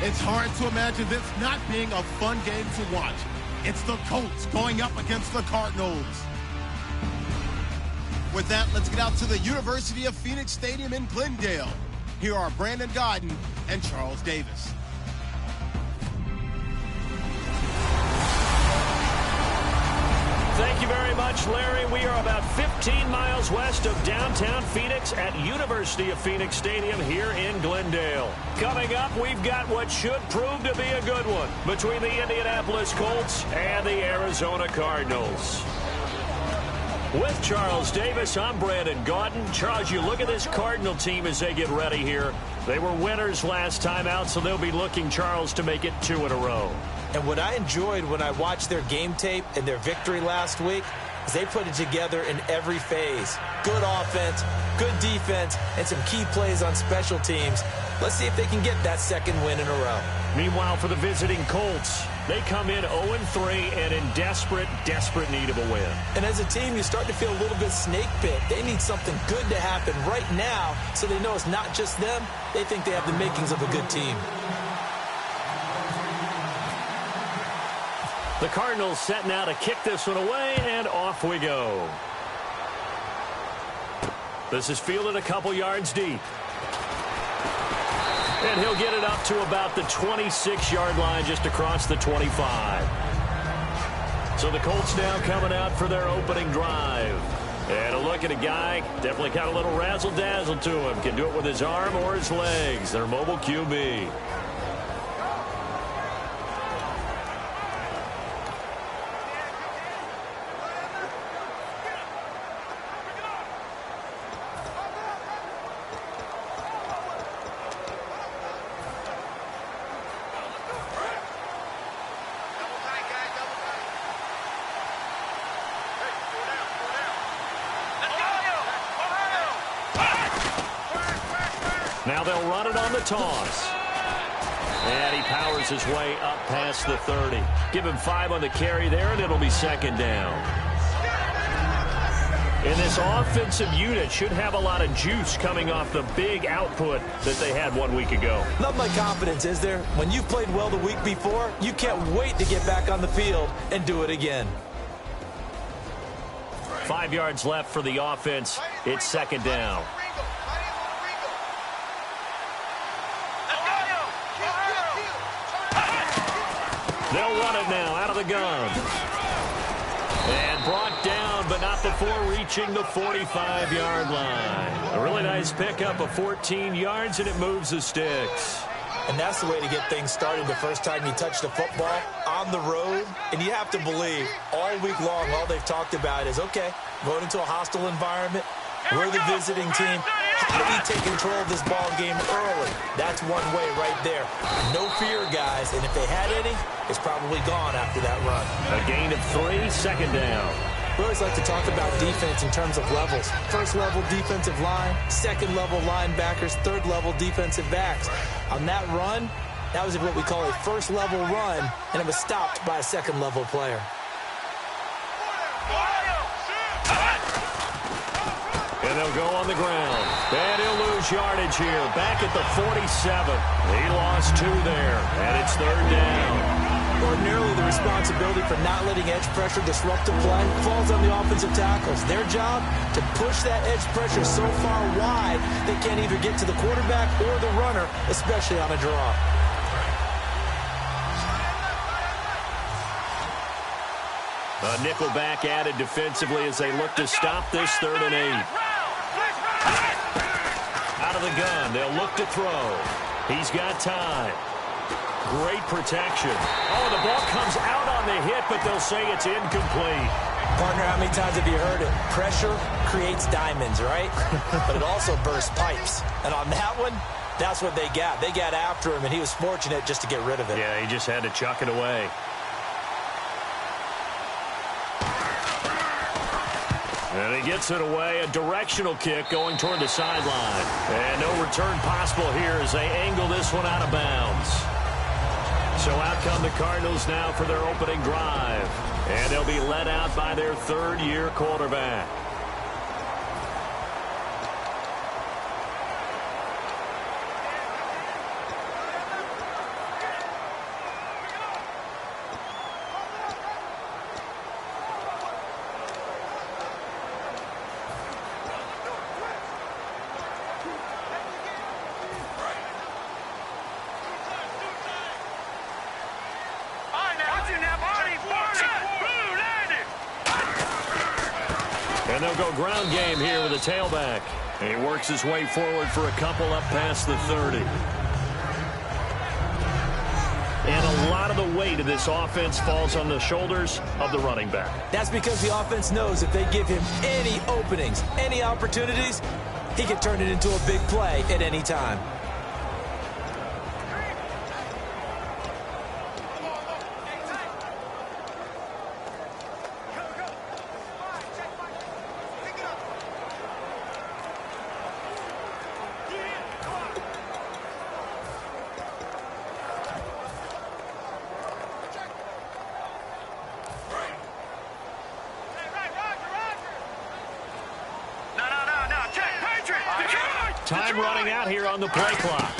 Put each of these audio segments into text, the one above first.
It's hard to imagine this not being a fun game to watch. It's the Colts going up against the Cardinals. With that, let's get out to the University of Phoenix Stadium in Glendale. Here are Brandon Godden and Charles Davis. Thank you very much, Larry. We are about 15 miles west of downtown Phoenix at University of Phoenix Stadium here in Glendale. Coming up, we've got what should prove to be a good one between the Indianapolis Colts and the Arizona Cardinals. With Charles Davis, I'm Brandon Gaudin. Charles, you look at this Cardinal team as they get ready here. They were winners last time out, so they'll be looking, Charles, to make it 2 in a row. And what I enjoyed when I watched their game tape and their victory last week is they put it together in every phase. Good offense, good defense, and some key plays on special teams. Let's see if they can get that second win in a row. Meanwhile, for the visiting Colts, they come in 0-3 and in desperate need of a win. And as a team, you start to feel a little bit snake pit. They need something good to happen right now so they know it's not just them. They think they have the makings of a good team. The Cardinals set now to kick this one away, and off we go. This is fielded a couple yards deep. And he'll get it up to about the 26-yard line, just across the 25. So the Colts now coming out for their opening drive. And a look at a guy, definitely got a little razzle-dazzle to him. Can do it with his arm or his legs. Their mobile QB. Now they'll run it on the toss. And he powers his way up past the 30. Give him 5 on the carry there, and it'll be second down. And this offensive unit should have a lot of juice coming off the big output that they had 1 week ago. Love my confidence, is there? When you've played well the week before, you can't wait to get back on the field and do it again. 5 yards left for the offense. It's second down. They'll run it now out of the gun. And brought down, but not before reaching the 45-yard line. A really nice pickup of 14 yards, and it moves the sticks. And that's the way to get things started the first time you touch the football on the road. And you have to believe all week long, all they've talked about is, okay, going into a hostile environment. We're the visiting team. How do we take control of this ball game early? That's one way right there. No fear, guys. And if they had any, it's probably gone after that run. A gain of 3, second down. We always like to talk about defense in terms of levels. First level defensive line, second level linebackers, third level defensive backs. On that run, that was what we call a first level run, and it was stopped by a second level player. And they'll go on the ground. And he'll lose yardage here. Back at the 47. He lost 2 there. And it's third down. Ordinarily, the responsibility for not letting edge pressure disrupt the play falls on the offensive tackles. Their job, to push that edge pressure so far wide they can't either get to the quarterback or the runner, especially on a draw. A nickelback added defensively as they look to stop this 3rd and 8. Out of the gun, they'll look to throw. He's got time. Great protection. Oh, the ball comes out on the hit, but they'll say it's incomplete. Partner, how many times have you heard it? Pressure creates diamonds, right? But it also bursts pipes. And on that one, that's what they got. They got after him, and he was fortunate just to get rid of it. Yeah, he just had to chuck it away. And he gets it away, a directional kick going toward the sideline. And no return possible here as they angle this one out of bounds. So out come the Cardinals now for their opening drive. And they'll be led out by their 3rd-year quarterback. And they'll go ground game here with a tailback. He works his way forward for a couple up past the 30. And a lot of the weight of this offense falls on the shoulders of the running back. That's because the offense knows if they give him any openings, any opportunities, he can turn it into a big play at any time. Time running out here on the play clock.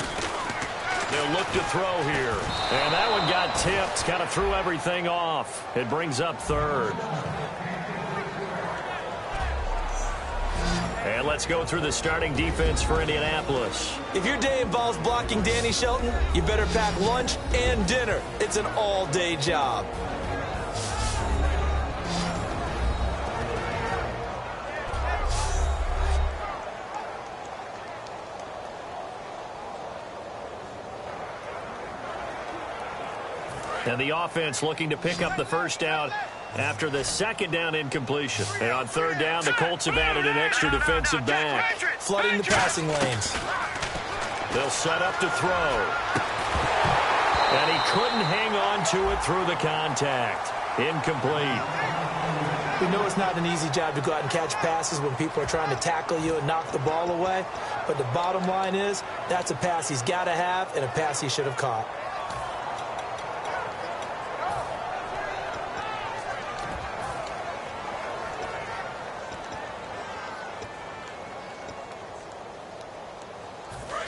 They'll look to throw here. And that one got tipped. Kind of threw everything off. It brings up third. And let's go through the starting defense for Indianapolis. If your day involves blocking Danny Shelton, you better pack lunch and dinner. It's an all-day job. And the offense looking to pick up the first down after the second down incompletion. And on third down, the Colts have added an extra defensive back. Flooding the passing lanes. They'll set up to throw. And he couldn't hang on to it through the contact. Incomplete. We know it's not an easy job to go out and catch passes when people are trying to tackle you and knock the ball away. But the bottom line is, that's a pass he's got to have and a pass he should have caught.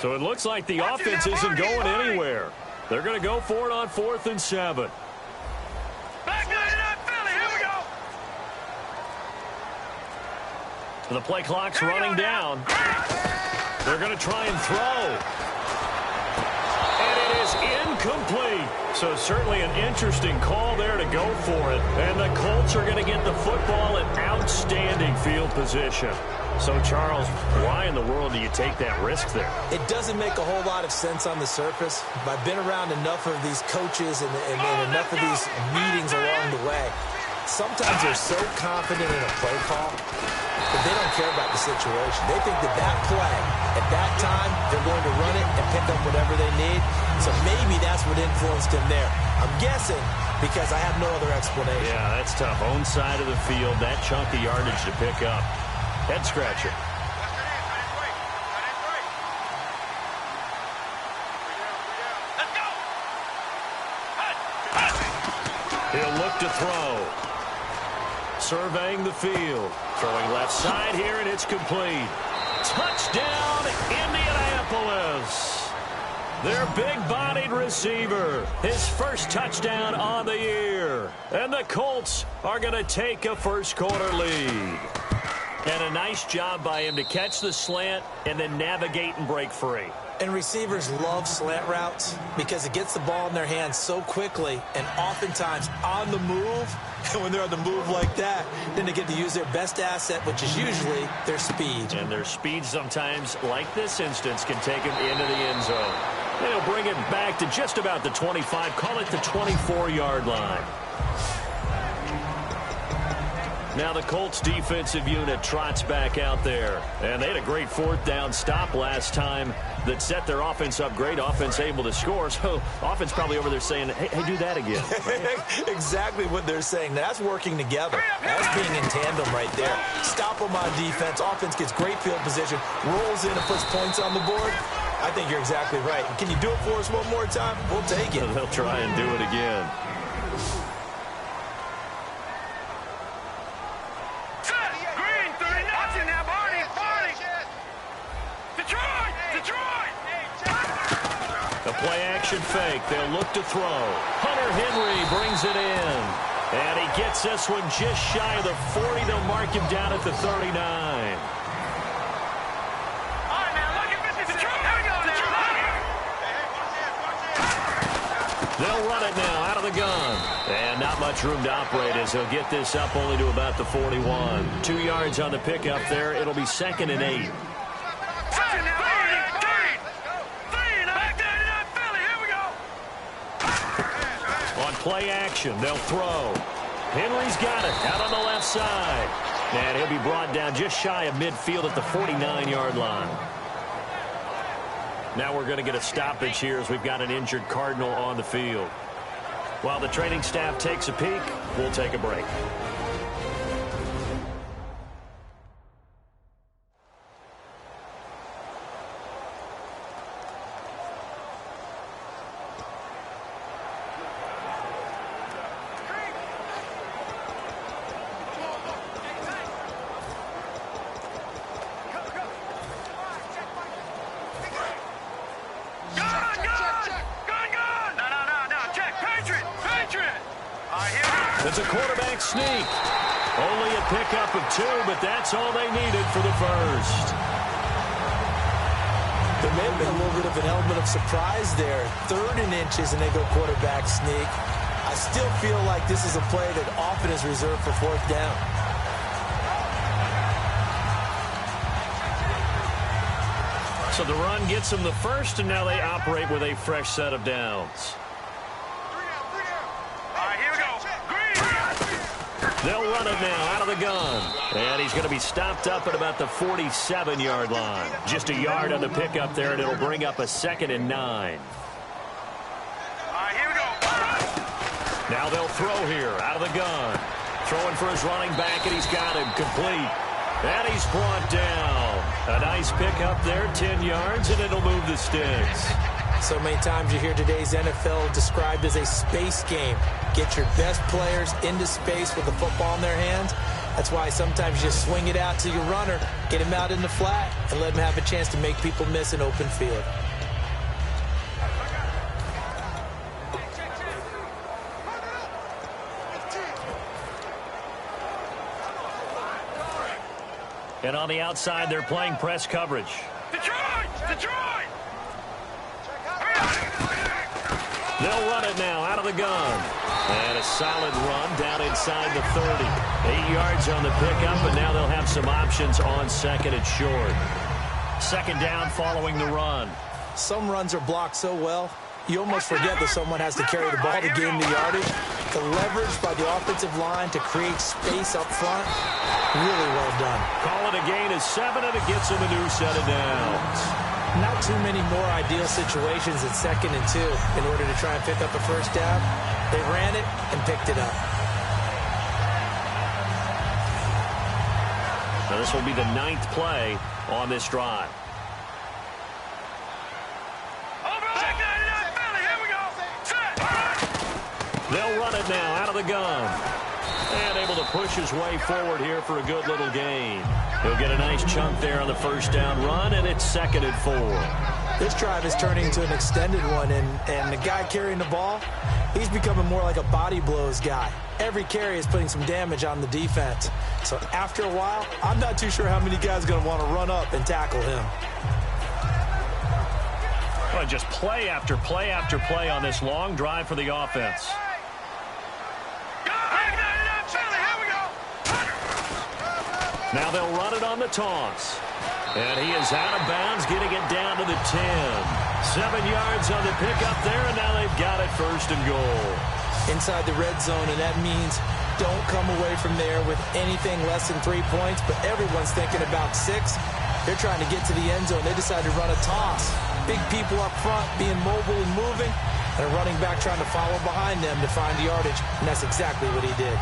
So it looks like the offense isn't going anywhere. They're going to go for it on 4th and 7. The play clock's running down. They're going to try and throw. And it is incomplete. So certainly an interesting call there to go for it. And the Colts are going to get the football in outstanding field position. So, Charles, why in the world do you take that risk there? It doesn't make a whole lot of sense on the surface. But I've been around enough of these coaches and enough of these meetings along the way. Sometimes they're so confident in a play call that they don't care about the situation. They think that play, at that time, they're going to run it and pick up whatever they need. So maybe that's what influenced him there. I'm guessing because I have no other explanation. Yeah, that's tough. Own side of the field, that chunk of yardage to pick up. Head scratcher. He'll look to throw. Surveying the field. Throwing left side here, and it's complete. Touchdown, Indianapolis. Their big-bodied receiver. His first touchdown on the year. And the Colts are going to take a first-quarter lead. And a nice job by him to catch the slant and then navigate and break free. And receivers love slant routes because it gets the ball in their hands so quickly and oftentimes on the move. And when they're on the move like that, then they get to use their best asset, which is usually their speed. And their speed sometimes, like this instance, can take them into the end zone. They'll bring it back to just about the 25, call it the 24-yard line. Now the Colts defensive unit trots back out there. And they had a great 4th down stop last time that set their offense up great. Offense able to score. So offense probably over there saying, hey do that again. Exactly what they're saying. That's working together. That's being in tandem right there. Stop them on defense. Offense gets great field position, rolls in and puts points on the board. I think you're exactly right. Can you do it for us one more time? We'll take it. They'll try and do it again. A play-action fake. They'll look to throw. Hunter Henry brings it in. And he gets this one just shy of the 40. They'll mark him down at the 39. They'll run it now out of the gun. And not much room to operate as he'll get this up only to about the 41. 2 yards on the pickup there. It'll be 2nd and 8. On play action, they'll throw. Henry's got it out on the left side. And he'll be brought down just shy of midfield at the 49-yard line. Now we're going to get a stoppage here as we've got an injured Cardinal on the field. While the training staff takes a peek, we'll take a break. It's a quarterback sneak. Only a pickup of 2, but that's all they needed for the first. There may have been a little bit of an element of surprise there. 3rd and inches, and they go quarterback sneak. I still feel like this is a play that often is reserved for 4th down. So the run gets them the first, and now they operate with a fresh set of downs. They'll run it now out of the gun. And he's going to be stopped up at about the 47-yard line. Just a yard on the pickup there, and it'll bring up a 2nd and 9. Here we go. Now they'll throw here out of the gun. Throwing for his running back, and he's got him complete. And he's brought down. A nice pickup there, 10 yards, and it'll move the sticks. So many times you hear today's NFL described as a space game. Get your best players into space with the football in their hands. That's why sometimes you just swing it out to your runner, get him out in the flat, and let him have a chance to make people miss an open field. And on the outside, they're playing press coverage. Detroit! They'll run it now out of the gun. And a solid run down inside the 30. 8 yards on the pickup, and now they'll have some options on 2nd and short. 2nd down following the run. Some runs are blocked so well, you almost forget that someone has to carry the ball to gain the yardage. The leverage by the offensive line to create space up front, really well done. Call it a gain of 7, and it gets them a new set of downs. Not too many more ideal situations at 2nd and 2 in order to try and pick up a first down. They ran it and picked it up. Now this will be the 9th play on this drive. They'll run it now out of the gun. And able to push his way forward here for a good little gain. He'll get a nice chunk there on the first down run, and it's 2nd and 4. This drive is turning into an extended one, and the guy carrying the ball, he's becoming more like a body blows guy. Every carry is putting some damage on the defense. So after a while, I'm not too sure how many guys are going to want to run up and tackle him. Well, just play after play after play on this long drive for the offense. Now they'll run it on the toss. And he is out of bounds, getting it down to the 10. 7 yards on the pickup there, and now they've got it 1st and goal. Inside the red zone, and that means don't come away from there with anything less than 3 points, but everyone's thinking about 6. They're trying to get to the end zone. They decide to run a toss. Big people up front being mobile and moving, and a running back trying to follow behind them to find the yardage, and that's exactly what he did.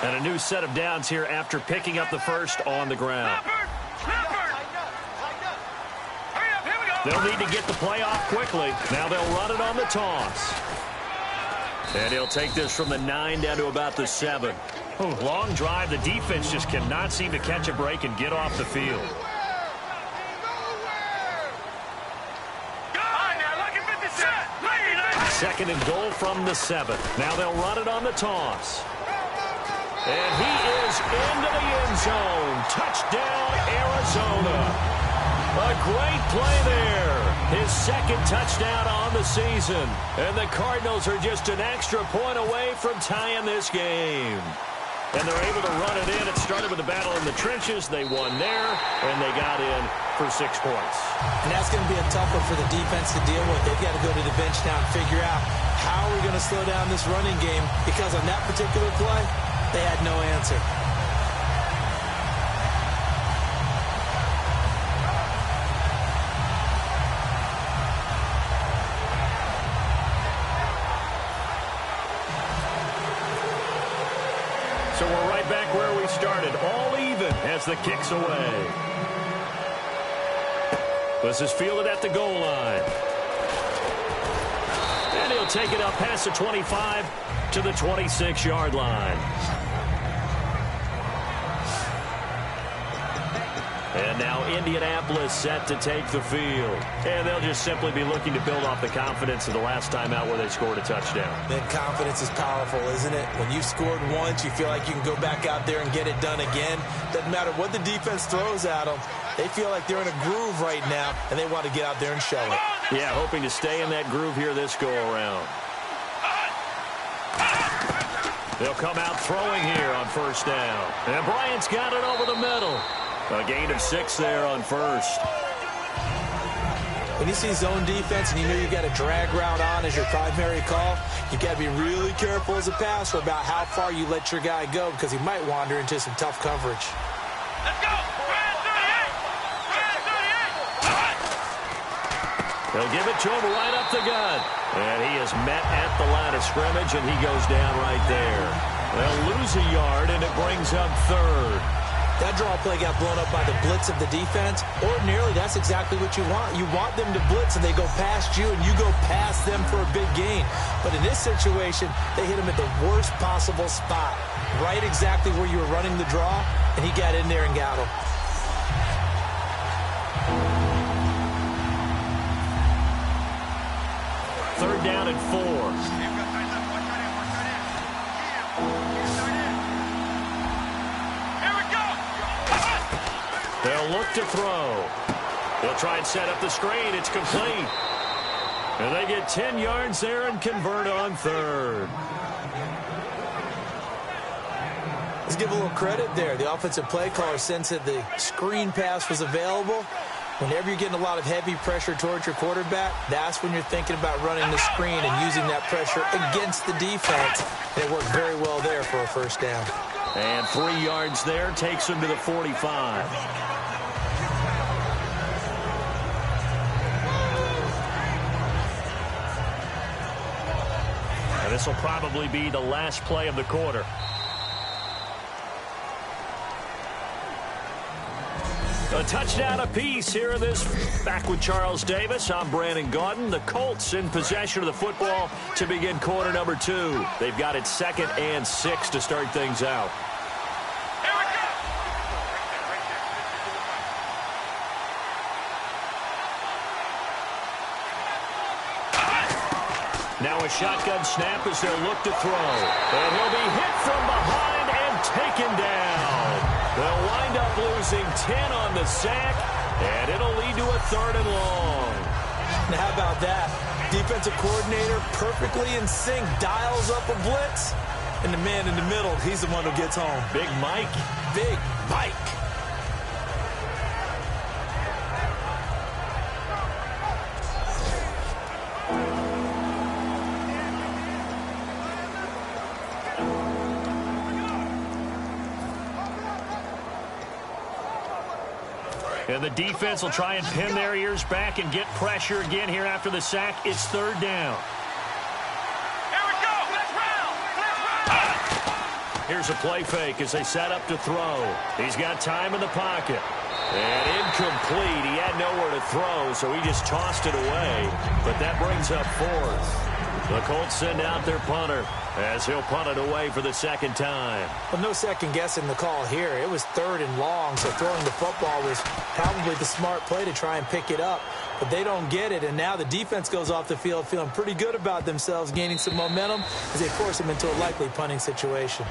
And a new set of downs here after picking up the first on the ground. They'll need to get the play off quickly. Now they'll run it on the toss. And he'll take this from the 9 down to about the 7. Oh, long drive. The defense just cannot seem to catch a break and get off the field. 2nd and goal from the 7. Now they'll run it on the toss. And he is into the end zone. Touchdown, Arizona. A great play there. His 2nd touchdown on the season. And the Cardinals are just an extra point away from tying this game. And they're able to run it in. It started with a battle in the trenches. They won there, and they got in for 6 points. And that's going to be a tough one for the defense to deal with. They've got to go to the bench now and figure out how are we going to slow down this running game, because on that particular play, they had no answer. So we're right back where we started, all even as the kick's away. This is fielded at the goal line. And he'll take it up past the 25 to the 26-yard line. And now Indianapolis set to take the field. And they'll just simply be looking to build off the confidence of the last time out where they scored a touchdown. And confidence is powerful, isn't it? When you've scored once, you feel like you can go back out there and get it done again. Doesn't matter what the defense throws at them. They feel like they're in a groove right now, and they want to get out there and show it. Yeah, hoping to stay in that groove here this go-around. They'll come out throwing here on 1st down. And Bryant's got it over the middle. A gain of 6 there on 1st. When you see zone defense and you know you got a drag route on as your primary call, you got to be really careful as a passer about how far you let your guy go, because he might wander into some tough coverage. Let's go! They'll give it to him right up the gut. And he is met at the line of scrimmage, and he goes down right there. They'll lose a yard, and it brings up 3rd. That draw play got blown up by the blitz of the defense. Ordinarily, that's exactly what you want. You want them to blitz, and they go past you, and you go past them for a big gain. But in this situation, they hit him at the worst possible spot, right exactly where you were running the draw, and he got in there and got him. Third down and 4. They'll look to throw. They'll try and set up the screen. It's complete. And they get 10 yards there and convert on 3rd. Let's give a little credit there. The offensive play caller sensed that the screen pass was available. Whenever you're getting a lot of heavy pressure towards your quarterback, that's when you're thinking about running the screen and using that pressure against the defense. And it worked very well there for a 1st down. And 3 yards there takes him to the 45. And this will probably be the last play of the quarter. A touchdown apiece here in this. Back with Charles Davis. I'm Brandon Gaudin. The Colts in possession of the football to begin quarter number 2. They've got it 2nd and 6 to start things out. Now a shotgun snap as they'll look to throw. And he'll be hit from behind and taken down. They'll wind up losing 10 on the sack, and it'll lead to a 3rd and long. Now how about that? Defensive coordinator perfectly in sync, dials up a blitz, and the man in the middle, he's the one who gets home. Big Mike. Big Mike. And the defense will try and pin their ears back and get pressure again here after the sack. It's 3rd down. Here we go. Let's round. Here's a play fake as they set up to throw. He's got time in the pocket. And incomplete. He had nowhere to throw, so he just tossed it away. But that brings up 4th. The Colts send out their punter as he'll punt it away for the second time. Well, no second guessing the call here. It was 3rd and long, so throwing the football was probably the smart play to try and pick it up. But they don't get it, and now the defense goes off the field feeling pretty good about themselves, gaining some momentum as they force them into a likely punting situation.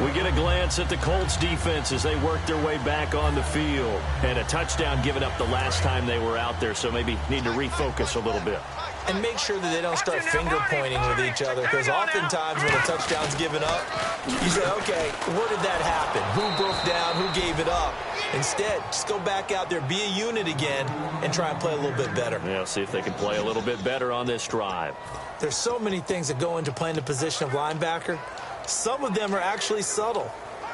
We get a glance at the Colts defense as they work their way back on the field. And a touchdown given up the last time they were out there, so maybe need to refocus a little bit. And make sure that they don't start finger pointing with each other, because oftentimes when a touchdown's given up, you say, okay, where did that happen? Who broke down? Who gave it up? Instead, just go back out there, be a unit again, and try and play a little bit better. Yeah, see if they can play a little bit better on this drive. There's so many things that go into playing the position of linebacker. Some of them are actually subtle.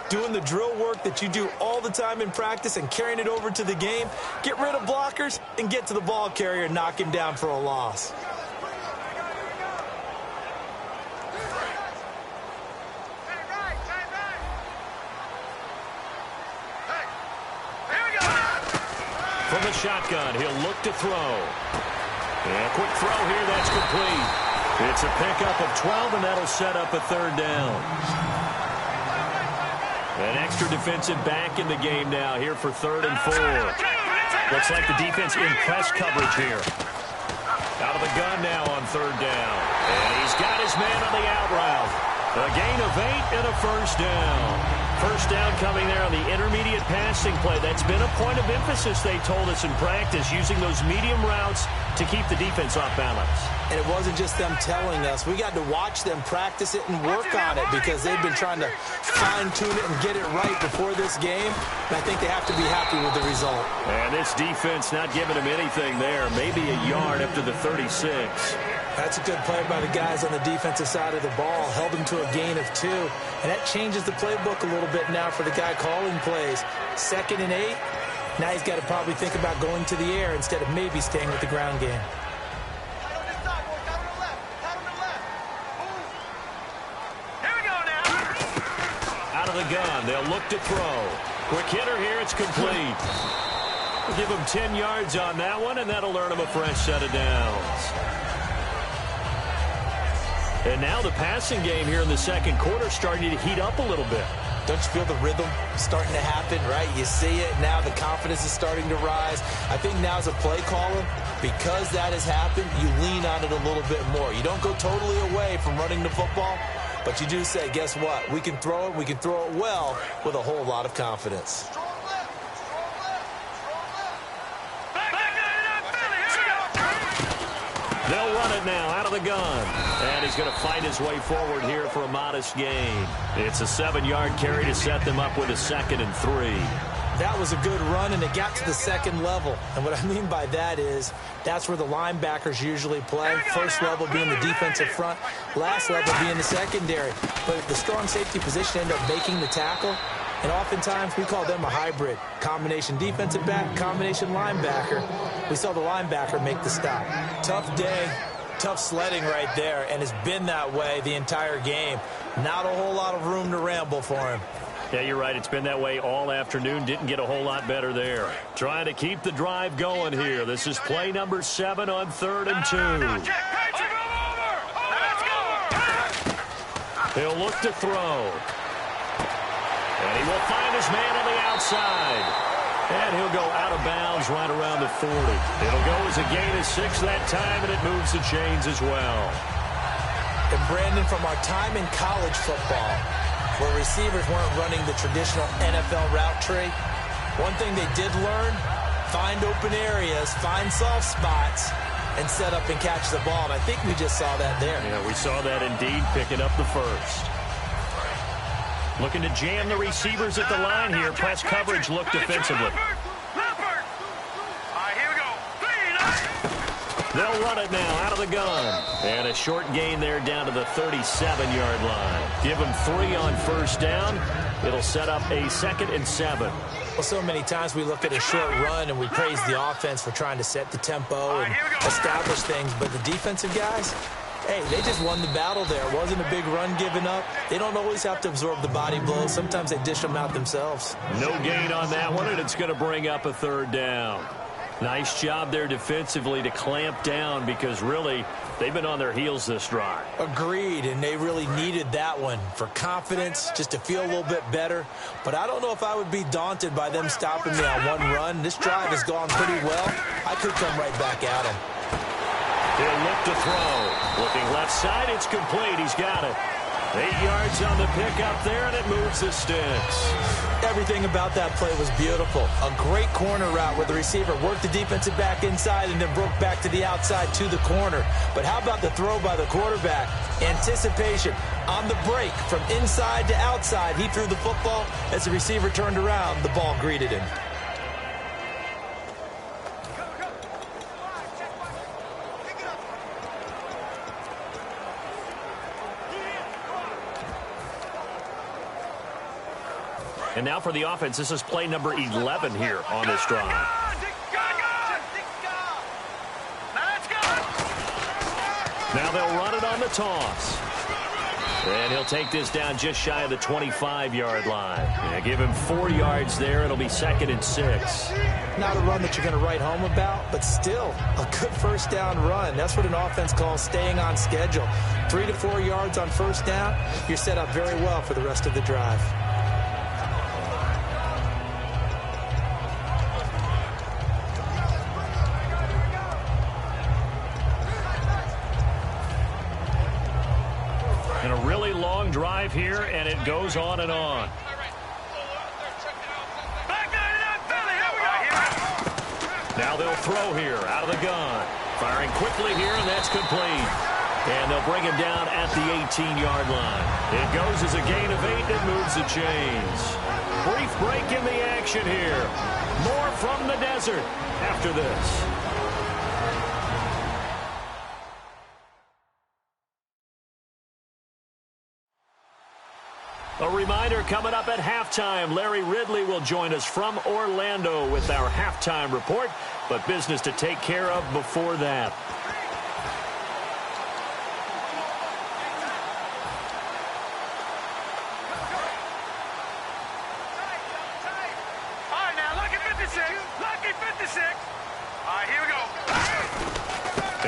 Doing the drill work that you do all the time in practice and carrying it over to the game. Get rid of blockers and get to the ball carrier and knock him down for a loss. From the shotgun, he'll look to throw. And a quick throw here, that's complete. It's a pickup of 12, and that'll set up a 3rd down. An extra defensive back in the game now here for 3rd and 4. Looks like the defense in press coverage here. Out of the gun now on 3rd down. And he's got his man on the out route. A gain of 8 and a 1st down. First down coming there on the intermediate passing play. That's been a point of emphasis, they told us in practice, using those medium routes to keep the defense off balance. And it wasn't just them telling us. We got to watch them practice it and work on it, because they've been trying to fine-tune it and get it right before this game. And I think they have to be happy with the result. And this defense not giving them anything there. Maybe a yard up to the 36. That's a good play by the guys on the defensive side of the ball. Held them to a gain of 2. And that changes the playbook a little bit now for the guy calling plays. 2nd and 8. Now he's got to probably think about going to the air instead of maybe staying with the ground game. Out of the gun, they'll look to throw. Quick hitter here, it's complete. We'll give him 10 yards on that one, and that'll earn him a fresh set of downs. And now the passing game here in the 2nd quarter starting to heat up a little bit. Don't you feel the rhythm starting to happen, right? You see it. Now the confidence is starting to rise. I think now as a play caller, because that has happened, you lean on it a little bit more. You don't go totally away from running the football, but you do say, guess what? We can throw it. We can throw it well with a whole lot of confidence. They'll run it now out of the gun. And he's going to fight his way forward here for a modest gain. It's a 7-yard carry to set them up with a 2nd and 3. That was a good run, and it got to the 2nd level. And what I mean by that is that's where the linebackers usually play. First level being the defensive front, last level being the secondary. But the strong safety position ended up making the tackle. And oftentimes we call them a hybrid. Combination defensive back, combination linebacker. We saw the linebacker make the stop. Tough day, tough sledding right there, and it's been that way the entire game. Not a whole lot of room to ramble for him. Yeah, you're right. It's been that way all afternoon. Didn't get a whole lot better there. Trying to keep the drive going here. This is play number 7 on 3rd and 2. He'll look to throw. And he will find his man on the outside. And he'll go out of bounds right around the 40. It'll go as a gain of 6 that time, and it moves the chains as well. And Brandon, from our time in college football, where receivers weren't running the traditional NFL route tree, one thing they did learn, find open areas, find soft spots, and set up and catch the ball. And I think we just saw that there. Yeah, we saw that indeed, picking up the first. Looking to jam the receivers at the line here. Press coverage look defensively. They'll run it now out of the gun. And a short gain there down to the 37-yard line. Give them 3 on first down. It'll set up a 2nd and 7. Well, so many times we look at a short run and we praise the offense for trying to set the tempo and establish things. But the defensive guys, hey, they just won the battle there. It wasn't a big run given up. They don't always have to absorb the body blows. Sometimes they dish them out themselves. No gain on that one, and it's going to bring up a 3rd down. Nice job there defensively to clamp down because really they've been on their heels this drive. Agreed, and they really needed that one for confidence, just to feel a little bit better. But I don't know if I would be daunted by them stopping me on one run. This drive has gone pretty well. I could come right back at them. He'll look to throw. Looking left side, it's complete. He's got it. 8 yards on the pickup there, and it moves the sticks. Everything about that play was beautiful. A great corner route where the receiver worked the defensive back inside and then broke back to the outside to the corner. But how about the throw by the quarterback? Anticipation on the break from inside to outside. He threw the football. As the receiver turned around, the ball greeted him. And now for the offense, this is play number 11 here on this drive. Now they'll run it on the toss. And he'll take this down just shy of the 25-yard line. Yeah, give him 4 yards there. It'll be 2nd and 6. Not a run that you're going to write home about, but still a good first down run. That's what an offense calls staying on schedule. 3 to 4 yards on first down. You're set up very well for the rest of the drive. And a really long drive here, and it goes on and on. Now they'll throw here out of the gun. Firing quickly here, and that's complete. And they'll bring him down at the 18-yard line. It goes as a gain of 8. It moves the chains. Brief break in the action here. More from the desert after this. A reminder coming up at halftime. Larry Ridley will join us from Orlando with our halftime report, but business to take care of before that. All right, now, lucky 56. Lucky 56. All right, here we go.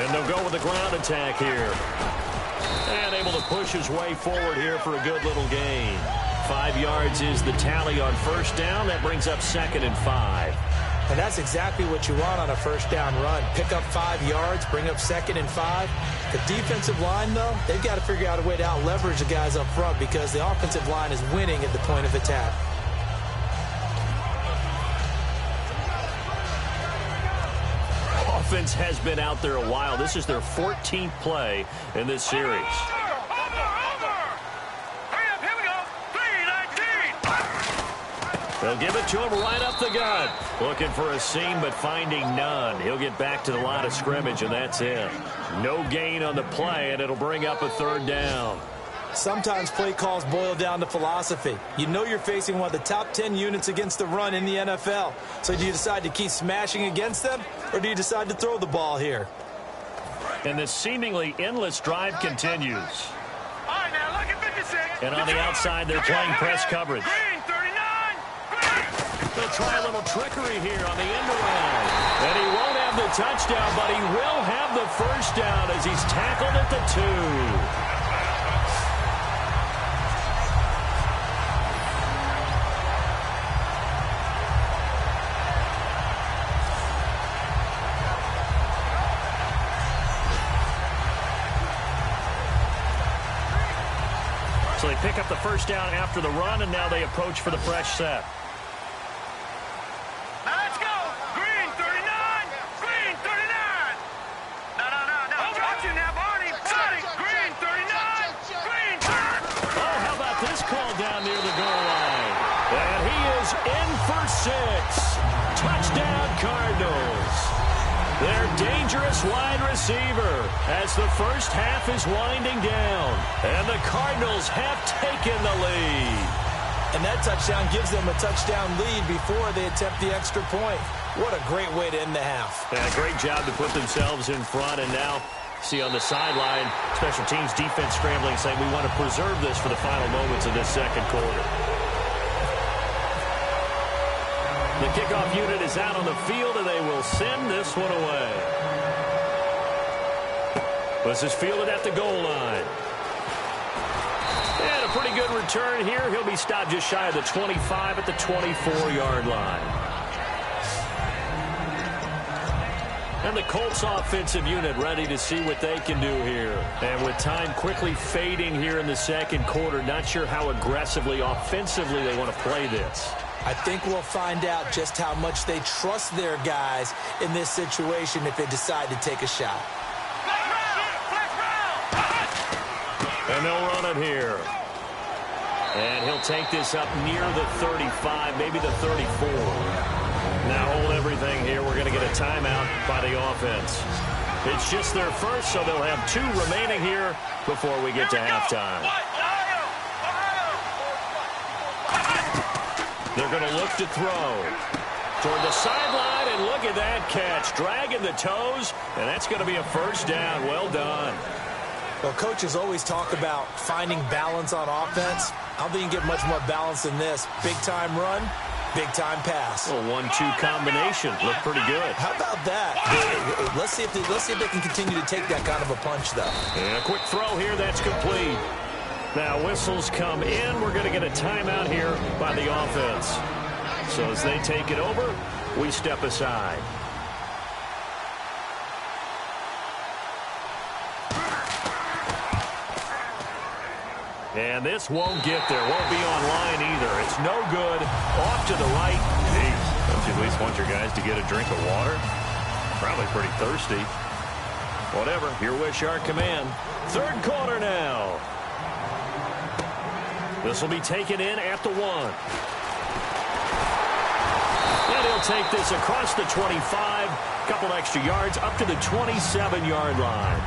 And they'll go with the ground attack here. And able to push his way forward here for a good little gain. 5 yards is the tally on first down. That brings up 2nd and 5. And that's exactly what you want on a first down run. Pick up 5 yards, bring up 2nd and 5. The defensive line, though, they've got to figure out a way to out-leverage the guys up front because the offensive line is winning at the point of attack. Offense has been out there a while. This is their 14th play in this series. They'll give it to him right up the gut. Looking for a seam, but finding none. He'll get back to the line of scrimmage, and that's it. No gain on the play, and it'll bring up a 3rd down. Sometimes play calls boil down to philosophy. You know you're facing one of the top 10 units against the run in the NFL. So do you decide to keep smashing against them, or do you decide to throw the ball here? And this seemingly endless drive continues. All right, now, look at 56. And on the outside, they're playing press coverage. Green, 39. They'll try a little trickery here on the end around. And he won't have the touchdown, but he will have the first down as he's tackled at the 2. So they pick up the first down after the run, and now they approach for the fresh set. Now let's go. Green, 39. Green, 39. No. Got you now, Barney. Green, 39. Green, 39. Oh, how about this call down near the goal line? And he is in for 6. Touchdown, Cardinals. Their dangerous wide receiver as the first half is winding down. And the Cardinals have taken the lead. And that touchdown gives them a touchdown lead before they attempt the extra point. What a great way to end the half. And a great job to put themselves in front. And now, see on the sideline, special teams defense scrambling, saying we want to preserve this for the final moments of this second quarter. The kickoff unit is out on the field, and they will send this one away. This is fielded at the goal line. And a pretty good return here. He'll be stopped just shy of the 25 at the 24-yard line. And the Colts offensive unit ready to see what they can do here. And with time quickly fading here in the second quarter, not sure how aggressively, offensively they want to play this. I think we'll find out just how much they trust their guys in this situation if they decide to take a shot. And they'll run it here. And he'll take this up near the 35, maybe the 34. Now hold everything here. We're going to get a timeout by the offense. It's just their first, so they'll have 2 remaining here before we get to halftime. They're going to look to throw toward the sideline, and look at that catch. Dragging the toes, and that's going to be a first down. Well done. Well, coaches always talk about finding balance on offense. I don't think you can get much more balance than this. Big-time run, big-time pass. A 1-2 combination. Looked pretty good. How about that? Let's see if they can continue to take that kind of a punch, though. And a quick throw here. That's complete. Now whistles come in. We're going to get a timeout here by the offense. So as they take it over, we step aside. And this won't get there. Won't be online either. It's no good. Off to the right. Jeez, don't you at least want your guys to get a drink of water? Probably pretty thirsty. Whatever. Your wish, our command. Third quarter now. This will be taken in at the 1. And he'll take this across the 25. Couple extra yards up to the 27-yard line.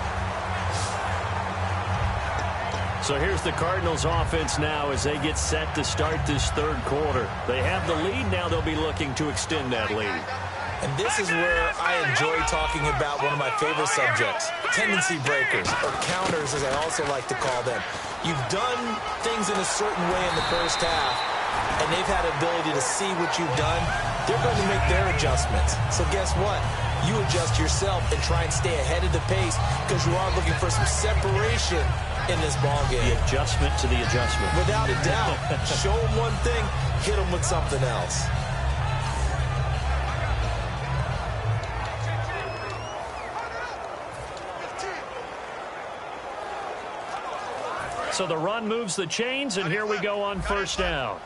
So here's the Cardinals offense now as they get set to start this third quarter. They have the lead. Now they'll be looking to extend that lead. And this is where I enjoy talking about one of my favorite subjects, tendency breakers, or counters as I also like to call them. You've done things in a certain way in the first half, and they've had the ability to see what you've done. They're going to make their adjustments. So guess what? You adjust yourself and try and stay ahead of the pace because you are looking for some separation in this ball game. The adjustment to the adjustment. Without a doubt. Show them one thing, hit them with something else. So the run moves the chains, and here we go on first down.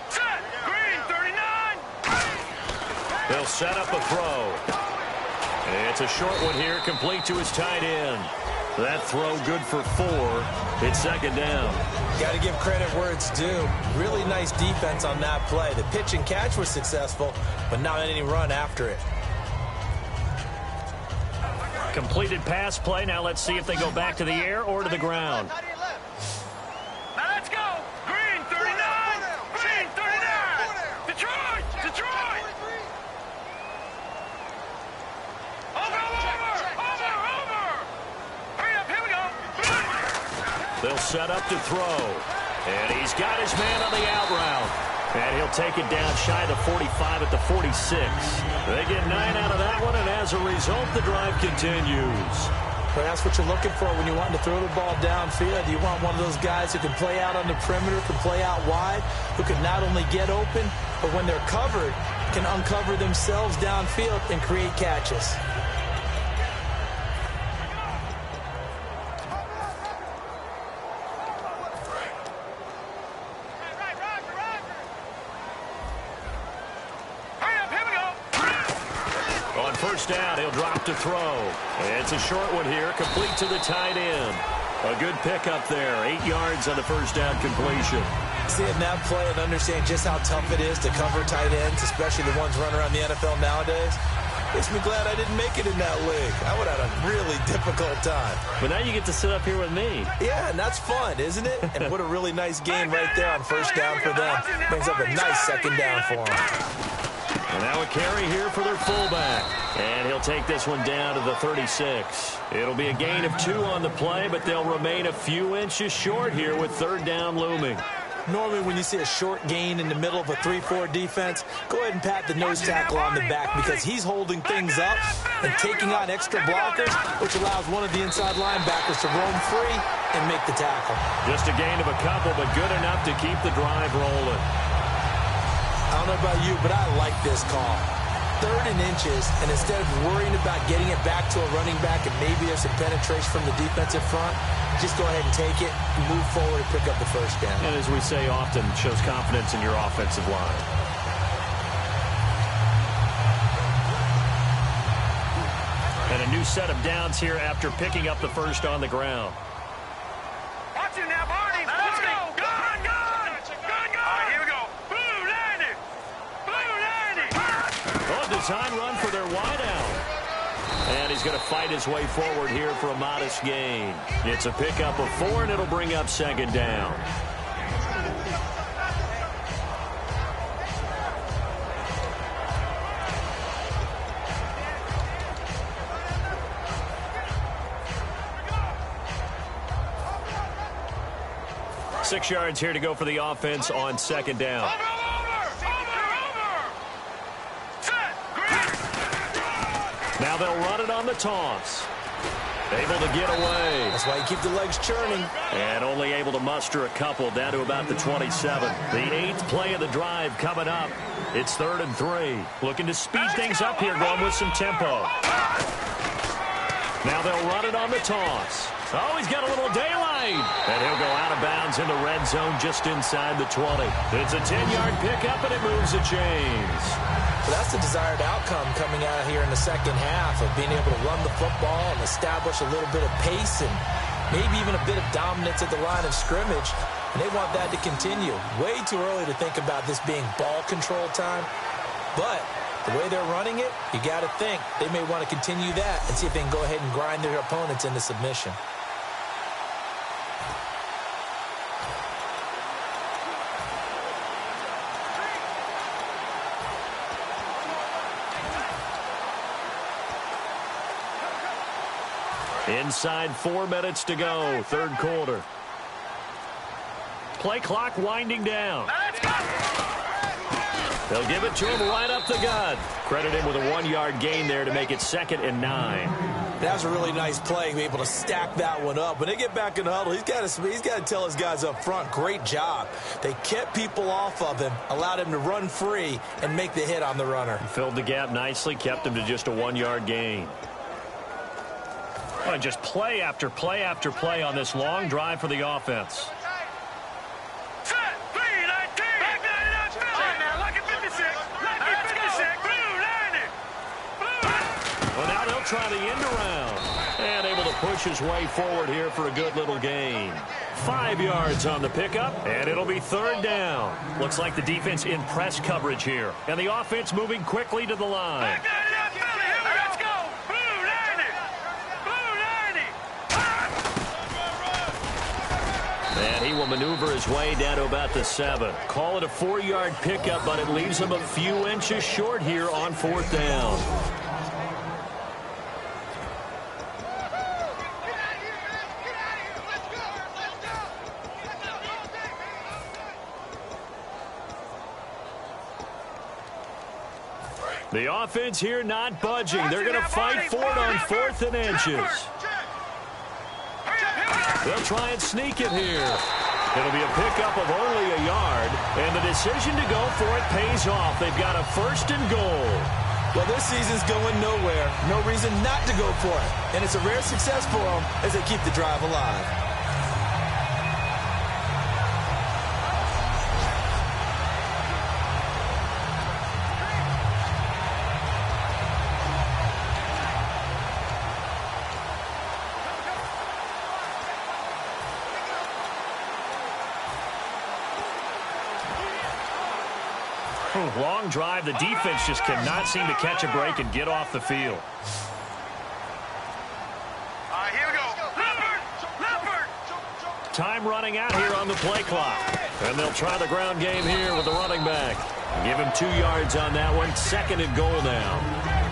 Set. Green, 39. They'll set up a throw. It's a short one here, complete to his tight end. That throw good for 4. It's second down. Got to give credit where it's due. Really nice defense on that play. The pitch and catch was successful, but not any run after it. Completed pass play. Now let's see if they go back to the air or to the ground. Now let's go. Green, 39. Green, 39. Detroit. Detroit. Over. Hurry up. Here we go. They'll set up to throw. And he's got his man on the out route. And he'll take it down shy of the 45 at the 46. They get 9 out of that one, and as a result, the drive continues. But that's what you're looking for when you want to throw the ball downfield. You want one of those guys who can play out on the perimeter, can play out wide, who can not only get open, but when they're covered, can uncover themselves downfield and create catches. Down, he'll drop to throw. It's a short one here, complete to the tight end. A good pickup there, 8 yards on the first down completion. Seeing that play and understand just how tough it is to cover tight ends, especially the ones running around the NFL nowadays, makes me glad I didn't make it in that league. I would have had a really difficult time. But now you get to sit up here with me. Yeah, and that's fun, isn't it? And what a really nice game right there on first down for them. Brings up a nice second down for them. And now a carry here for their fullback. And he'll take this one down to the 36. It'll be a gain of 2 on the play, but they'll remain a few inches short here with third down looming. Normally when you see a short gain in the middle of a 3-4 defense, go ahead and pat the nose tackle on the back because he's holding things up and taking on extra blockers, which allows one of the inside linebackers to roam free and make the tackle. Just a gain of a couple, but good enough to keep the drive rolling. I don't know about you, but I like this call. 3rd and inches, and instead of worrying about getting it back to a running back and maybe there's some penetration from the defensive front, just go ahead and take it, move forward, and pick up the first down. And as we say often, shows confidence in your offensive line. And a new set of downs here after picking up the first on the ground. Watch it now, Barney. Let's go. Gun, gun. Gun, gun. All right, here we go. Blue 90. Blue 90. Oh, design run for their wideout. And he's going to fight his way forward here for a modest gain. It's a pickup of 4, and it'll bring up 2nd down. – 6 yards here to go for the offense on 2nd down. Now they'll run it on the toss. Able to get away. That's why you keep the legs churning. And only able to muster a couple down to about the 27. The 8th play of the drive coming up. It's 3rd and 3. Looking to speed things up here, going with some tempo. Now they'll run it on the toss. Oh, he's got a little daylight. And he'll go out of bounds in the red zone just inside the 20. It's a 10-yard pickup, and it moves the chains. So that's the desired outcome coming out here in the second half of being able to run the football and establish a little bit of pace and maybe even a bit of dominance at the line of scrimmage. And they want that to continue. Way too early to think about this being ball control time. But the way they're running it, you got to think they may want to continue that and see if they can go ahead and grind their opponents into submission. Inside 4 minutes to go, 3rd quarter. Play clock winding down. They'll give it to him right up the gut. Credit him with a 1-yard gain there to make it 2nd and 9. That was a really nice play, be able to stack that one up. When they get back in the huddle, he's got to tell his guys up front, great job. They kept people off of him, allowed him to run free and make the hit on the runner. Filled the gap nicely, kept him to just a 1-yard gain. Oh, just play after play after play on this long drive for the offense. Well, now they'll try the end around. And able to push his way forward here for a good little gain. 5 yards on the pickup, and it'll be 3rd down. Looks like the defense in press coverage here. And the offense moving quickly to the line. And he will maneuver his way down to about the 7. Call it a 4-yard pickup, but it leaves him a few inches short here on 4th down. The offense here not budging. They're going to fight for it on 4th and inches. They'll try and sneak it here. It'll be a pickup of only a yard, and the decision to go for it pays off. They've got a 1st and goal. Well, this season's going nowhere. No reason not to go for it. And it's a rare success for them as they keep the drive alive. Long drive. The defense just cannot seem to catch a break and get off the field. All right, here we go. Leopard! Time running out here on the play clock. And they'll try the ground game here with the running back. Give him 2 yards on that one. 2nd and goal now.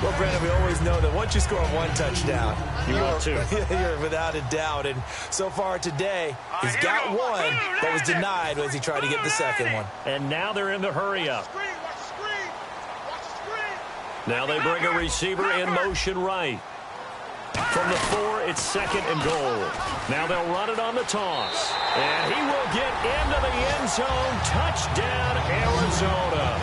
Well, Brandon, we always know that once you score one touchdown, you're without a doubt. And so far today, he's got one, but was denied as he tried to get the second one. And now they're in the hurry-up. Now they bring a receiver in motion right. From the 4, it's 2nd and goal. Now they'll run it on the toss. And he will get into the end zone. Touchdown, Arizona.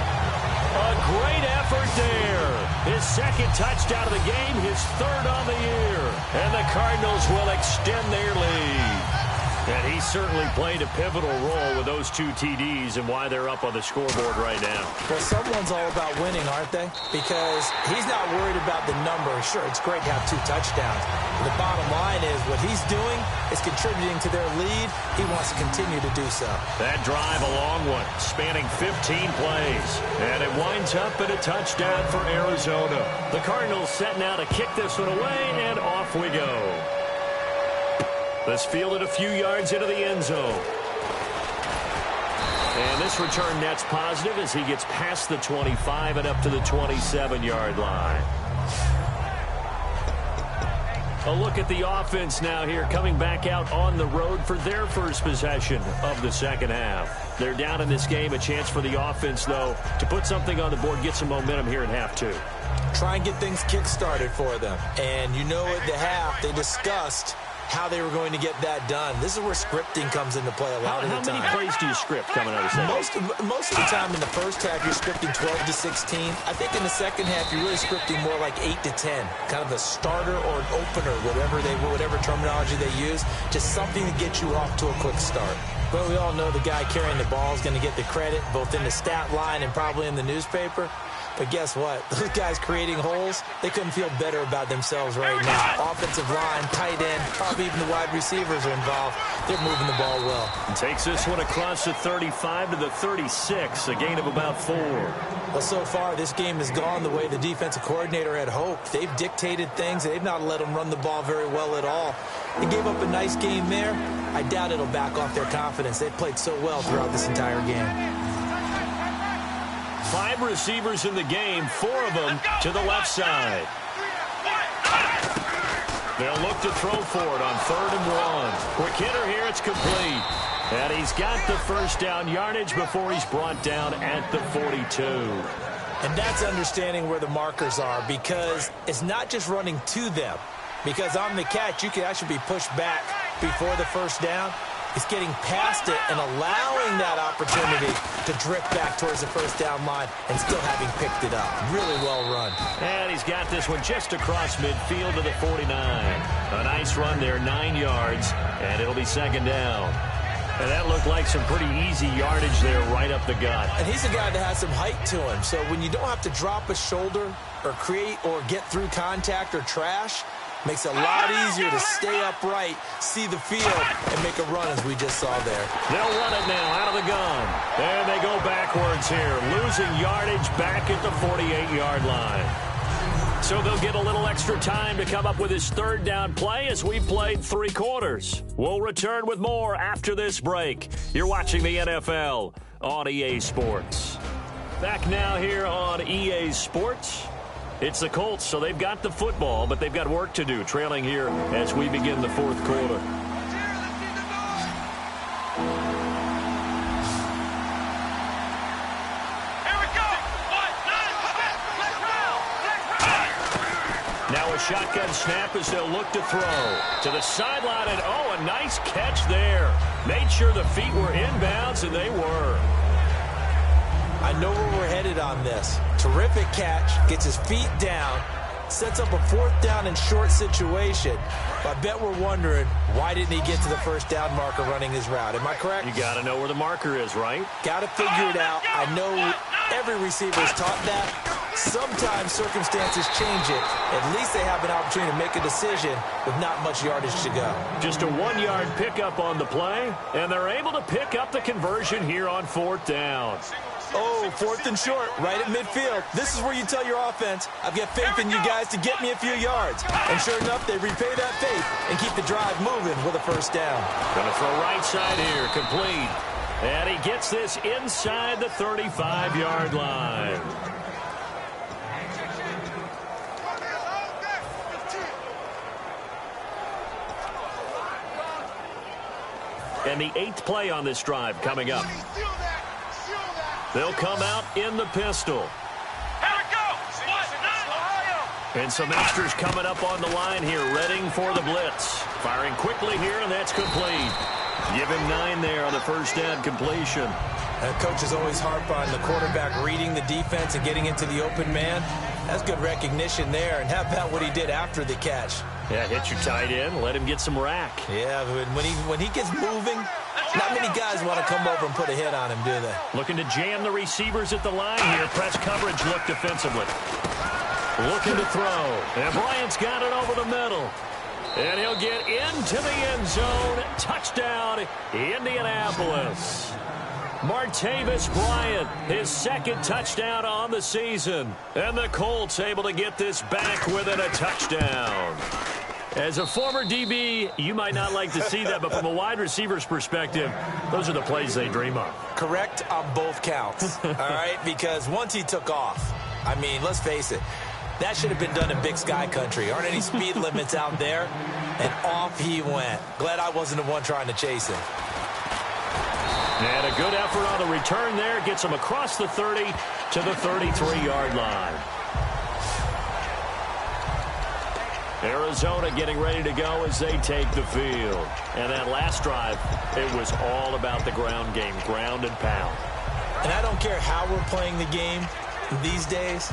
A great effort there. His 2nd touchdown of the game, his 3rd on the year. And the Cardinals will extend their lead. And he certainly played a pivotal role with those 2 TDs and why they're up on the scoreboard right now. Well, someone's all about winning, aren't they? Because he's not worried about the number. Sure, it's great to have 2 touchdowns. But the bottom line is what he's doing is contributing to their lead. He wants to continue to do so. That drive, a long one, spanning 15 plays. And it winds up in a touchdown for Arizona. The Cardinals set now to kick this one away, and off we go. This fielded a few yards into the end zone. And this return net's positive as he gets past the 25 and up to the 27-yard line. A look at the offense now here, coming back out on the road for their first possession of the second half. They're down in this game. A chance for the offense, though, to put something on the board, get some momentum here in half 2. Try and get things kick-started for them. And you know at the half, they discussed how they were going to get that done. This is where scripting comes into play a lot of the time. How many plays do you script coming out of the second? Most of the time in the first half, you're scripting 12 to 16. I think in the second half, you're really scripting more like 8 to 10. Kind of a starter or an opener, whatever terminology they use. Just something to get you off to a quick start. But we all know the guy carrying the ball is going to get the credit, both in the stat line and probably in the newspaper. But guess what? Those guys creating holes, they couldn't feel better about themselves right now. Offensive line, tight end, probably even the wide receivers are involved. They're moving the ball well. And takes this one across the 35 to the 36, a gain of about 4. Well, so far, this game has gone the way the defensive coordinator had hoped. They've dictated things. They've not let them run the ball very well at all. They gave up a nice game there. I doubt it'll back off their confidence. They've played so well throughout this entire game. 5 receivers in the game, 4 of them to the left side. They'll look to throw for it on 3rd and 1. Quick hitter here, it's complete. And he's got the first down yardage before he's brought down at the 42. And that's understanding where the markers are, because it's not just running to them. Because on the catch, you can actually be pushed back before the first down. It's getting past it and allowing that opportunity to drift back towards the first down line and still having picked it up. Really well run. And he's got this one just across midfield to the 49. A nice run there, 9 yards, and it'll be 2nd down. And that looked like some pretty easy yardage there right up the gut. And he's a guy that has some height to him, so when you don't have to drop a shoulder or create or get through contact or trash, makes it a lot easier to stay upright, see the field, and make a run as we just saw there. They'll run it now out of the gun. And they go backwards here, losing yardage back at the 48-yard line. So they'll get a little extra time to come up with his 3rd down play as we played 3 quarters. We'll return with more after this break. You're watching the NFL on EA Sports. Back now here on EA Sports. It's the Colts, so they've got the football, but they've got work to do, trailing here as we begin the 4th quarter. Now a shotgun snap as they'll look to throw. To the sideline, and oh, a nice catch there. Made sure the feet were inbounds, and they were. I know where we're headed on this. Terrific catch, gets his feet down, sets up a 4th down and short situation. But I bet we're wondering, why didn't he get to the first down marker running his route? Am I correct? You got to know where the marker is, right? Got to figure it out. I know every receiver is taught that. Sometimes circumstances change it. At least they have an opportunity to make a decision with not much yardage to go. Just a 1-yard pickup on the play, and they're able to pick up the conversion here on 4th down. Oh, 4th and short, right at midfield. This is where you tell your offense, I've got faith in you guys to get me a few yards. And sure enough, they repay that faith and keep the drive moving with a first down. Gonna throw right side here, complete. And he gets this inside the 35-yard line. And the 8th play on this drive coming up. They'll come out in the pistol. And some extras coming up on the line here, readying for the blitz. Firing quickly here, and that's complete. Give him 9 there on the first down completion. Coaches always harp on the quarterback reading the defense and getting into the open man. That's good recognition there. And how about what he did after the catch? Yeah, hit your tight end, let him get some rack. Yeah, when he gets moving, not many guys want to come over and put a hit on him, do they? Looking to jam the receivers at the line here. Press coverage look defensively. Looking to throw. And Bryant's got it over the middle. And he'll get into the end zone. Touchdown, Indianapolis. Martavis Bryant, his 2nd touchdown on the season. And the Colts able to get this back within a touchdown. As a former DB, you might not like to see that, but from a wide receiver's perspective, those are the plays they dream of. Correct on both counts, all right? Because once he took off, I mean, let's face it, that should have been done in Big Sky country. Aren't any speed limits out there? And off he went. Glad I wasn't the one trying to chase him. And a good effort on the return there. Gets him across the 30 to the 33-yard line. Arizona getting ready to go as they take the field. And that last drive, it was all about the ground game, ground and pound. And I don't care how we're playing the game these days,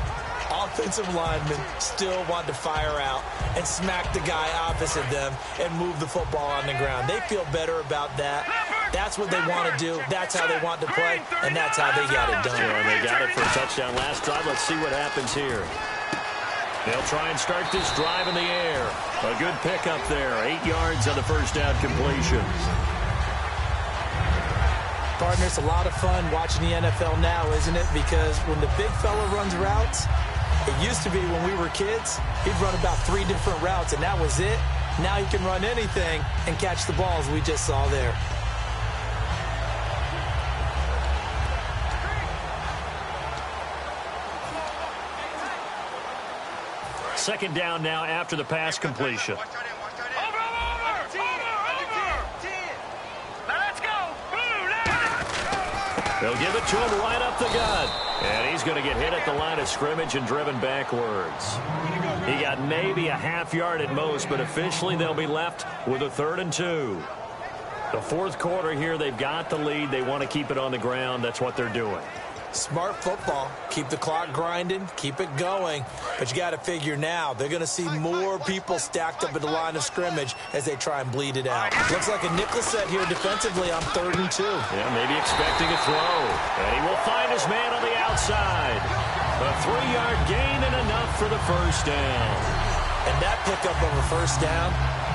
offensive linemen still want to fire out and smack the guy opposite them and move the football on the ground. They feel better about that. That's what they want to do. That's how they want to play, and that's how they got it done. Yeah, they got it for a touchdown last drive. Let's see what happens here. They'll try and start this drive in the air. A good pickup there. 8 yards on the first down completion. Partner, it's a lot of fun watching the NFL now, isn't it? Because when the big fella runs routes, it used to be when we were kids, he'd run about 3 different routes, and that was it. Now he can run anything and catch the balls we just saw there. Second down now after the pass completion. They'll give it to him right up the gut. And he's going to get hit at the line of scrimmage and driven backwards. He got maybe a half yard at most, but officially they'll be left with a 3rd and 2. The 4th quarter here, they've got the lead. They want to keep it on the ground. That's what they're doing. Smart football. Keep the clock grinding. Keep it going. But you got to figure now, they're going to see more people stacked up at the line of scrimmage as they try and bleed it out. Looks like a nickel set here defensively on 3rd and 2. Yeah, maybe expecting a throw. And he will find his man on the outside. A 3-yard gain and enough for the first down. And that pickup of a first down,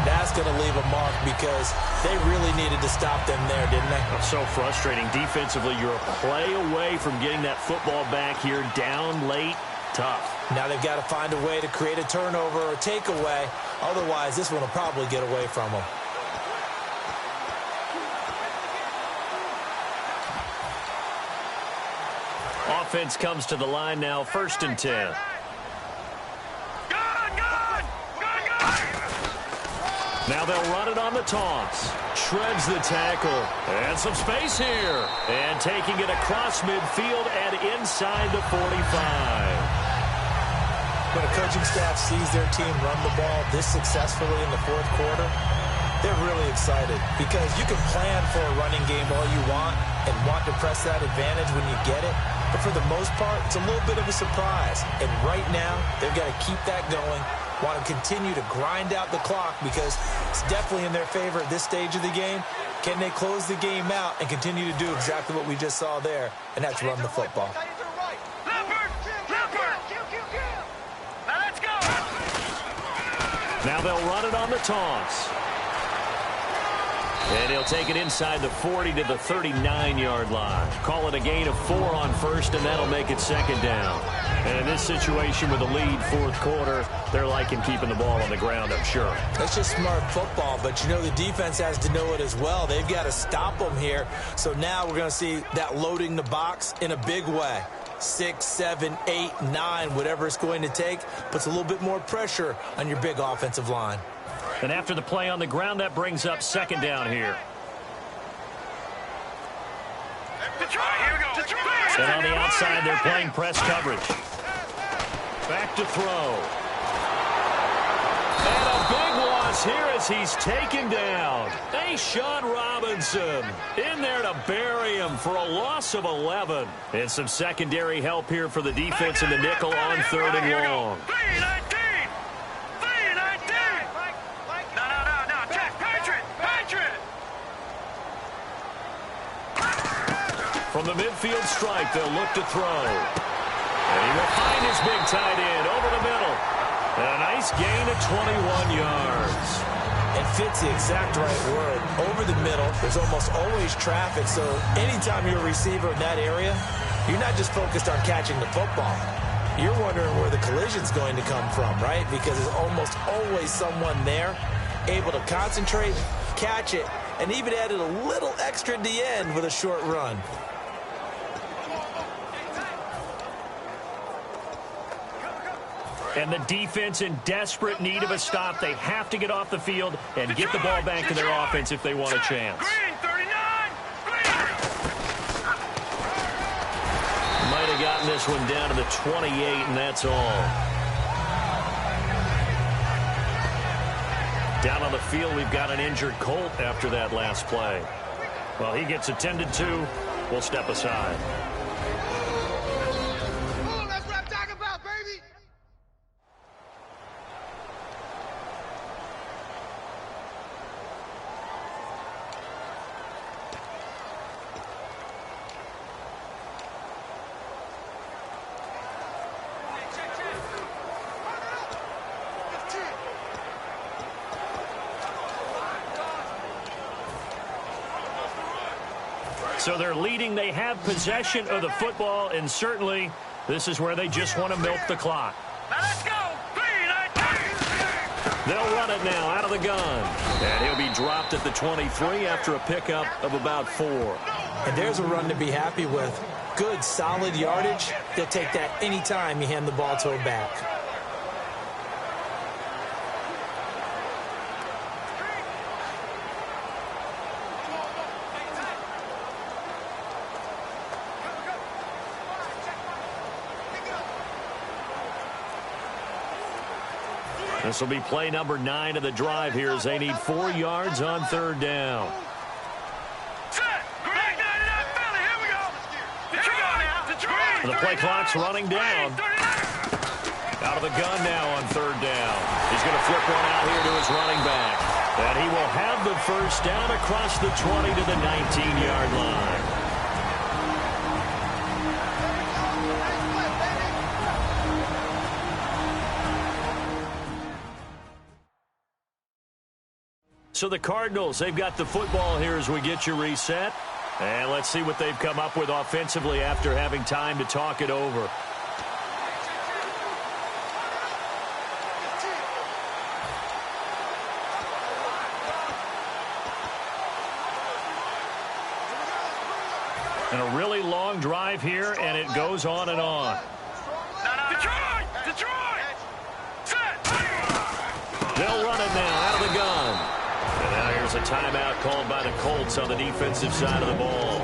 that's going to leave a mark because they really needed to stop them there, didn't they? That's so frustrating. Defensively, you're a play away from getting that football back here down late. Tough. Now they've got to find a way to create a turnover or takeaway. Otherwise, this one will probably get away from them. Offense comes to the line now, 1st and 10. Now they'll run it on the toss. Shreds the tackle. And some space here. And taking it across midfield and inside the 45. When a coaching staff sees their team run the ball this successfully in the 4th quarter, they're really excited because you can plan for a running game all you want and want to press that advantage when you get it. But for the most part, it's a little bit of a surprise. And right now, they've got to keep that going. Want to continue to grind out the clock because it's definitely in their favor at this stage of the game. Can they close the game out and continue to do exactly what we just saw there, and that's run the football? Now they'll run it on the toss. And he'll take it inside the 40 to the 39-yard line. Call it a gain of 4 on 1st, and that'll make it 2nd down. And in this situation with a lead 4th quarter, they're liking keeping the ball on the ground, I'm sure. That's just smart football, but you know the defense has to know it as well. They've got to stop them here. So now we're going to see that loading the box in a big way. 6, 7, 8, 9, whatever it's going to take, puts a little bit more pressure on your big offensive line. And after the play on the ground, that brings up 2nd down here. And on the outside, they're playing press coverage. Back to throw. And a big loss here as he's taken down. Sean Robinson in there to bury him for a loss of 11. And some secondary help here for the defense in the nickel on 3rd and long. From the midfield stripe, they'll look to throw. And he will find his big tight end over the middle. And a nice gain of 21 yards. It fits the exact right word. Over the middle, there's almost always traffic, so anytime you're a receiver in that area, you're not just focused on catching the football. You're wondering where the collision's going to come from, right? Because there's almost always someone there able to concentrate, catch it, and even added a little extra at the end with a short run. And the defense in desperate need of a stop. They have to get off the field and get the ball back to their offense if they want a chance. Might have gotten this one down to the 28, and that's all. Down on the field, we've got an injured Colt after that last play. Well, he gets attended to. We'll step aside. That's what I'm talking about, baby. So they're leading. They have possession of the football, and certainly this is where they just want to milk the clock. Now let's go. They'll run it now out of the gun. And he'll be dropped at the 23 after a pickup of about 4. And there's a run to be happy with. Good, solid yardage. They'll take that anytime you hand the ball to a back. This will be play number 9 of the drive here as they need 4 yards on 3rd down. The play clock's running down. Out of the gun now on 3rd down. He's going to flip one out here to his running back. And he will have the first down across the 20 to the 19-yard line. So the Cardinals, they've got the football here as we get you reset. And let's see what they've come up with offensively after having time to talk it over. And a really long drive here, and it goes on and on. Detroit! They'll run it now out of the gun. And now here's a timeout called by the Colts on the defensive side of the ball.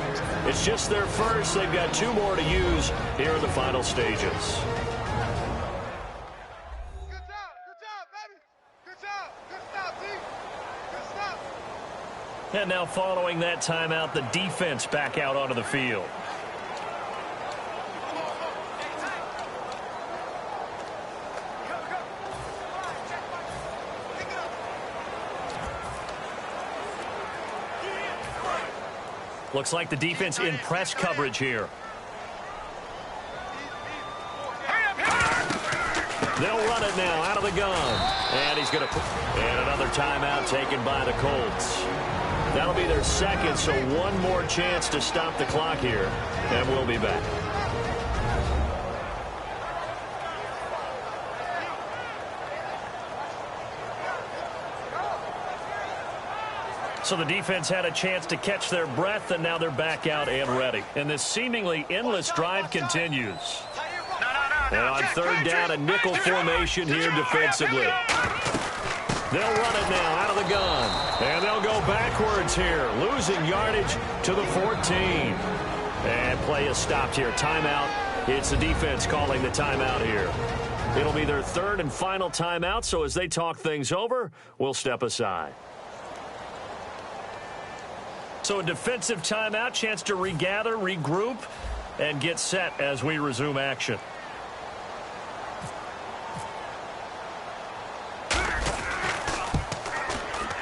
It's just their first. They've got 2 more to use here in the final stages. Good job, baby. Good job. Good stop, D. Good stop. And now following that timeout, the defense back out onto the field. Looks like the defense in press coverage here. They'll run it now out of the gun. And he's going to put... And another timeout taken by the Colts. That'll be their second, so one more chance to stop the clock here. And we'll be back. So the defense had a chance to catch their breath, and now they're back out and ready. And this seemingly endless drive continues. And on 3rd down, a nickel formation here defensively. They'll run it now out of the gun. And they'll go backwards here, losing yardage to the 14. And play is stopped here. Timeout. It's the defense calling the timeout here. It'll be their third and final timeout, so as they talk things over, we'll step aside. So a defensive timeout, chance to regather, regroup, and get set as we resume action.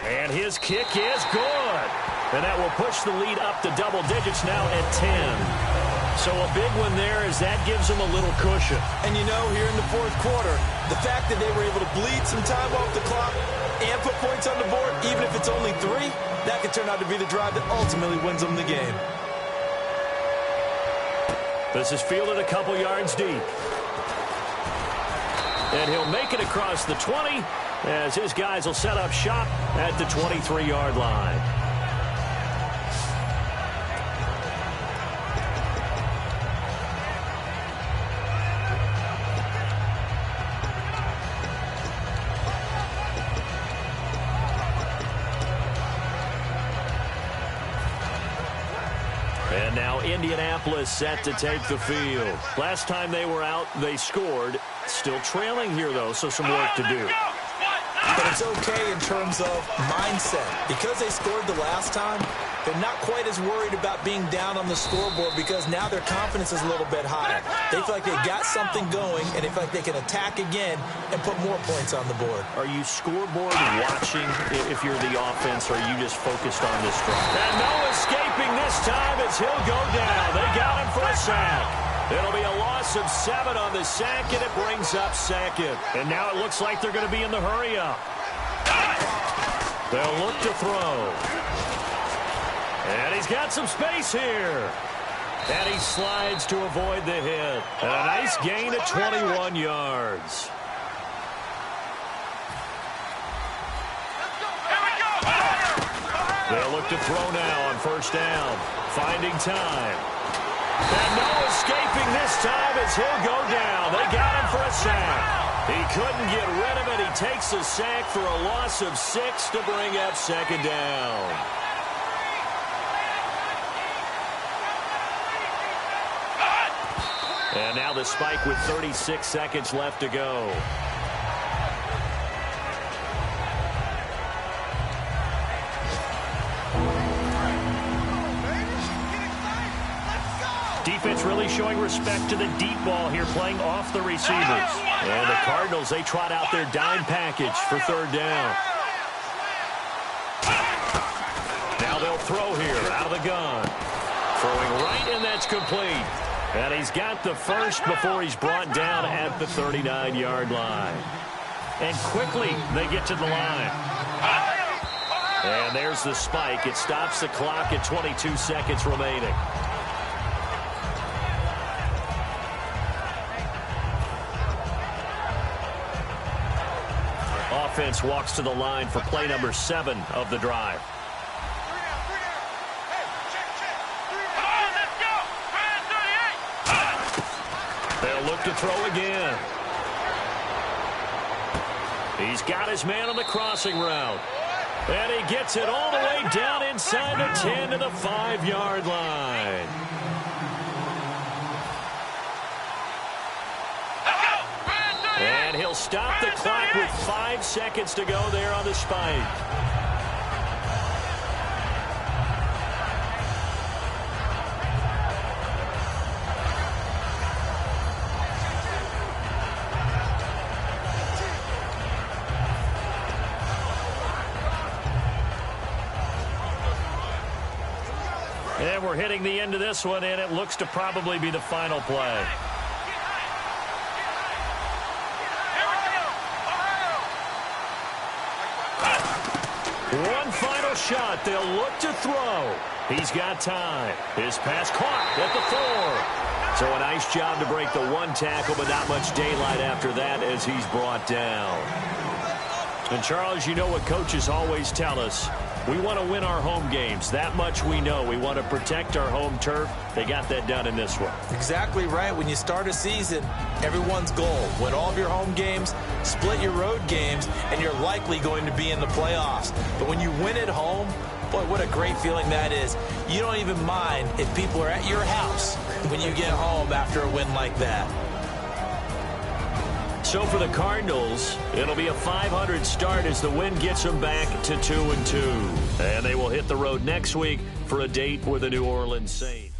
And his kick is good. And that will push the lead up to double digits now at 10. So a big one there as that gives them a little cushion. And you know, here in the fourth quarter, the fact that they were able to bleed some time off the clock and put points on the board, even if it's only 3, that could turn out to be the drive that ultimately wins them the game. This is fielded a couple yards deep. And he'll make it across the 20 as his guys will set up shop at the 23-yard line. And now Indianapolis set to take the field. Last time they were out, they scored. Still trailing here, though, so some work to do. But it's okay in terms of mindset. Because they scored the last time, they're not quite as worried about being down on the scoreboard because now their confidence is a little bit higher. They feel like they got something going, and they feel like they can attack again and put more points on the board. Are you scoreboard watching if you're the offense, or are you just focused on this drive? And no escaping this time as he'll go down. They got him for a sack. It'll be a loss of 7 on the sack, and it brings up second. And now it looks like they're going to be in the hurry-up. They'll look to throw. And he's got some space here. And he slides to avoid the hit. And a nice gain at 21 yards. They'll look to throw now on first down. Finding time. And no escaping this time as he'll go down. They got him for a sack. He couldn't get rid of it. He takes a sack for a loss of 6 to bring up second down. And now the spike with 36 seconds left to go. Defense really showing respect to the deep ball here, playing off the receivers. And the Cardinals, they trot out their dime package for third down. Now they'll throw here out of the gun. Throwing right, and that's complete. And he's got the first before he's brought down at the 39-yard line. And quickly they get to the line. And there's the spike. It stops the clock at 22 seconds remaining. Offense walks to the line for play number 7 of the drive. They'll look to throw again. He's got his man on the crossing route. And he gets it all the way down inside the 10 to the 5-yard line. And he'll stop the clock with 5 seconds to go there on the spike. And we're hitting the end of this one, and it looks to probably be the final play. One final shot. They'll look to throw. He's got time. His pass caught at the 4. So a nice job to break the 1 tackle, but not much daylight after that as he's brought down. And, Charles, you know what coaches always tell us. We want to win our home games. That much we know. We want to protect our home turf. They got that done in this one. Exactly right. When you start a season, everyone's goal: win all of your home games, split your road games, and you're likely going to be in the playoffs. But when you win at home, Boy, what a great feeling that is. You don't even mind if people are at your house when you get home after a win like that. So for the Cardinals, it'll be a .500 start as the win gets them back to 2-2. And they will hit the road next week for a date with the New Orleans Saints.